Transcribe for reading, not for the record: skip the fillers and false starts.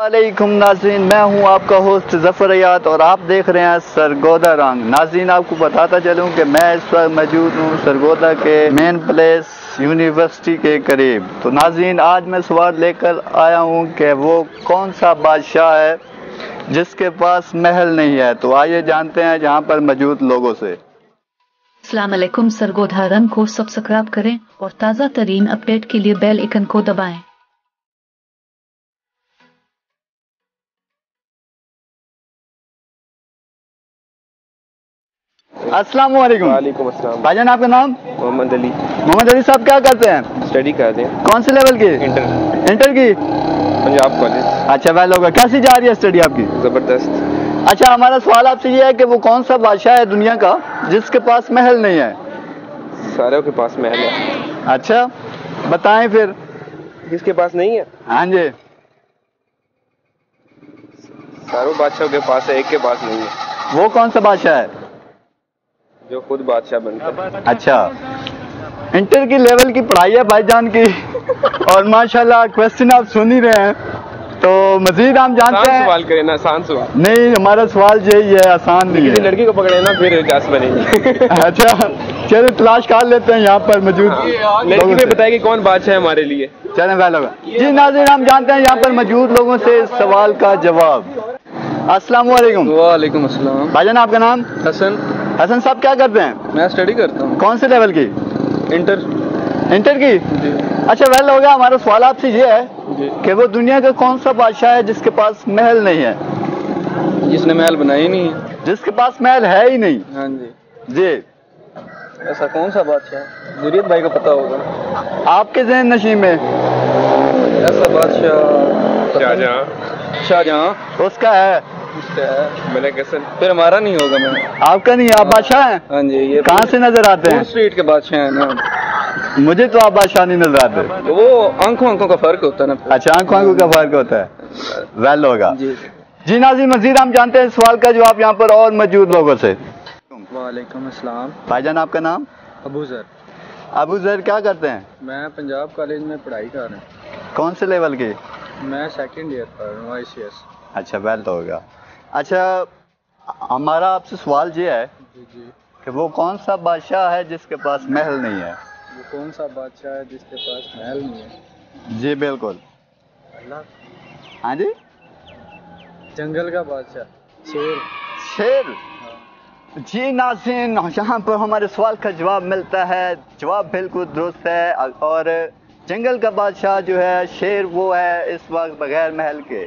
वालेकुम नाज़रीन, मैं हूं आपका होस्ट ज़फ़र हयात और आप देख रहे हैं सरगोदा रंग। नाज़रीन, आपको बताता चलूं कि मैं इस वक्त मौजूद हूं सरगोदा के मेन प्लेस यूनिवर्सिटी के करीब। तो नाज़रीन, आज मैं सवाल लेकर आया हूं कि वो कौन सा बादशाह है जिसके पास महल नहीं है। तो आइए जानते हैं जहां पर मौजूद लोगों से। अस्सलाम वालेकुम। सरगोदा रंग को सब्सक्राइब करें और ताज़ा तरीन अपडेट के लिए बेल आइकन को दबाएं। अस्सलाम वालेकुम। वालेकुम अस्सलाम। भाईजान, आपका नाम? मोहम्मद अली। मोहम्मद अली साहब, क्या करते हैं? स्टडी करते हैं। कौन से लेवल की? इंटर की। पंजाब कॉलेज। अच्छा, वेल होगा। कैसी जा रही है स्टडी आपकी? ज़बरदस्त। अच्छा, हमारा सवाल आपसे ये है कि वो कौन सा बादशाह है दुनिया का जिसके पास महल नहीं है? सारों के पास महल है। अच्छा, बताएं फिर। किसके पास नहीं है? हाँ जी। सारों बादशाहों के पास है, एक के पास नहीं है। वो कौन सा बादशाह है? जो खुद बादशाह बनता है। अच्छा, इंटर की लेवल की पढ़ाई है भाईजान की और माशाल्लाह क्वेश्चन आप सुन ही रहे हैं। तो मजीद हम जानते आसान हैं। सवाल करें ना, आसान सवाल। नहीं, हमारा सवाल यही है, आसान नहीं किसी है। लड़की को पकड़े ना फिर जास बनेगी। अच्छा, चलो तलाश कर लेते हैं यहाँ पर मौजूद लड़की लोगों में से। बताएगी कौन बादशाह है हमारे लिए। चलें, वेल होगा। जी नाज़रीन, हम जानते हैं यहाँ पर मौजूद लोगों से इस सवाल का जवाब। अस्सलाम वालेकुम। वालेकुम अस्सलाम। भाईजान, आपका नाम? हसन। हसन साहब, क्या करते हैं? मैं स्टडी करता हूँ। कौन से लेवल की? इंटर की। जी अच्छा, वेल हो गया। हमारा सवाल आपसे ये है जी। कि वो दुनिया का कौन सा बादशाह है जिसके पास महल नहीं है? जिसने महल बनाया ही नहीं है। जिसके पास महल है ही नहीं। हाँ जी। जी। ऐसा कौन सा बादशाह? जुरीत भाई को पता होगा। आपके ज़हन नशीब में ऐसा बादशाह शाहजहां। उसका है। उसका है। मलिक हसन। फिर हमारा नहीं होगा। मैं आपका नहीं? आप बादशाह हैं? हाँ जी। ये कहाँ से नजर आते फूड हैं? स्ट्रीट के बादशाह हैं ना। मुझे तो आप बादशाह नहीं नजर आते। तो वो आंखों का फर्क होता है ना। अच्छा, आंखों का फर्क होता है। वेल होगा। जी। जी नाज़रीन, मजीद हम जानते हैं सवाल का जवाब यहाँ पर और मौजूद लोगों से। वालेकुम अस्सलाम। भाईजान, आपका नाम? अबू ज़र। अबू ज़र, क्या करते हैं? मैं पंजाब कॉलेज में पढ़ाई कर रहा हूँ। कौन से लेवल की? मैं सेकंड ईयर पढ़ रहा हूँ ICS। अच्छा, वेल तो होगा। अच्छा, हमारा आपसे सवाल ये है जी जी। कि वो कौन सा बादशाह है जिसके पास महल नहीं है? वो कौन सा बादशाह है जिसके पास महल नहीं है? जी बिल्कुल। अल्लाह। हाँ जी। जंगल का बादशाह शेर। शेर। जी नाज़रीन, यहाँ पर हमारे सवाल का जवाब मिलता है। जवाब बिल्कुल दुरुस्त है और जंगल का बादशाह जो है शेर, वो है इस वक्त बगैर महल के।